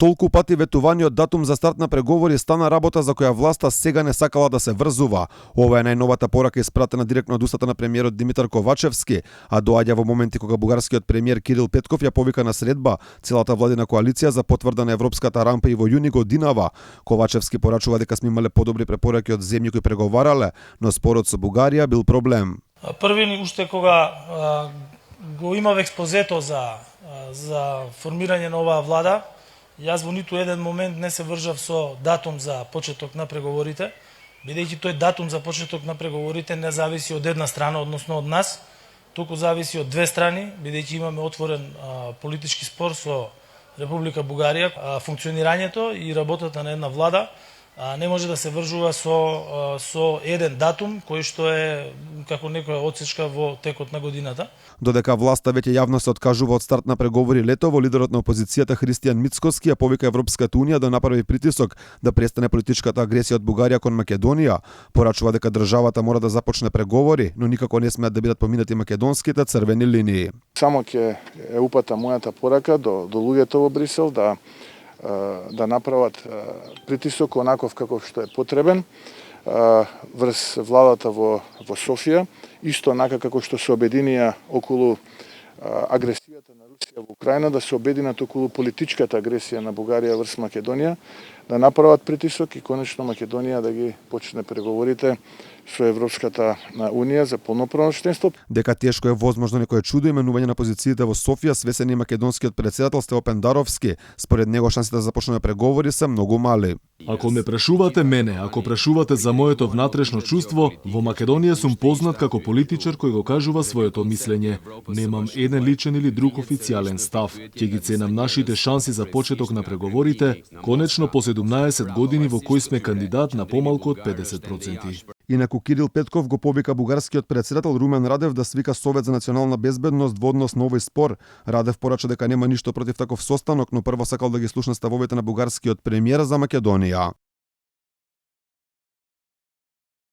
Толку пати ветуваниот датум за старт на преговори стана работа за која власта сега не сакала да се врзува. Ова е најновата порака испратена директно од устата на премиерот Димитар Ковачевски, а доаѓа во моменти кога бугарскиот премиер Кирил Петков ја повика на средба целата владина коалиција за потврда на европската рамка и во јуни годинава. Ковачевски порачува дека сме имале подобри препораки од земји кои преговарале, но спорот со Бугарија бил проблем. Први уште кога го имав експозето за формирање на оваа влада, јас во ниту еден момент не се вржав со датум за почеток на преговорите, бидејќи тој датум за почеток на преговорите не зависи од една страна, односно од нас, туку зависи од две страни, бидејќи имаме отворен политички спор со Република Бугарија. Функционирањето и работата на една влада не може да се вржува со еден датум кој што е како некоја отсечка во текот на годината. Додека власта веќе јавно се откажува од старт на преговори летово, лидерот на опозицијата Христијан Мицкоски ја повика Европската унија да направи притисок да престане политичката агресија од Бугарија кон Македонија. Порачува дека државата мора да започне преговори, но никако не смеат да бидат поминати македонските црвени линии. Само ќе е упата мојата порака до луѓето во Брисел да направат притисок онаков каков што е потребен врз владата во Софија, исто онака како што се обединија околу агресијата на Русија во Украина, да се обединат околу политичката агресија на Бугарија врз Македонија, да направат притисок и конечно Македонија да ги почне преговорите со Европската унија за полноправно членство. Дека тешко е возможно некое чудо именување на позициите во Софија, свесен и македонскиот претседател Степан Даровски. Според него шансите да започнеме преговори се многу мали. Ако ме прашувате мене, ако прашувате за моето внатрешно чувство, во Македонија сум познат како политичар кој го кажува своето мислење. Немам еден личен или друг официјален став. Ќе ги ценам нашите шанси за почеток на преговорите, конечно по 17 години во кои сме кандидат на помалку од 50%. Инаку Кирил Петков го повика бугарскиот претседател Румен Радев да свика Совет за национална безбедност во однос на овој спор. Радев порача дека нема ништо против таков состанок, но прво сакал да ги слушне ставовите на бугарскиот премиер за Македонија.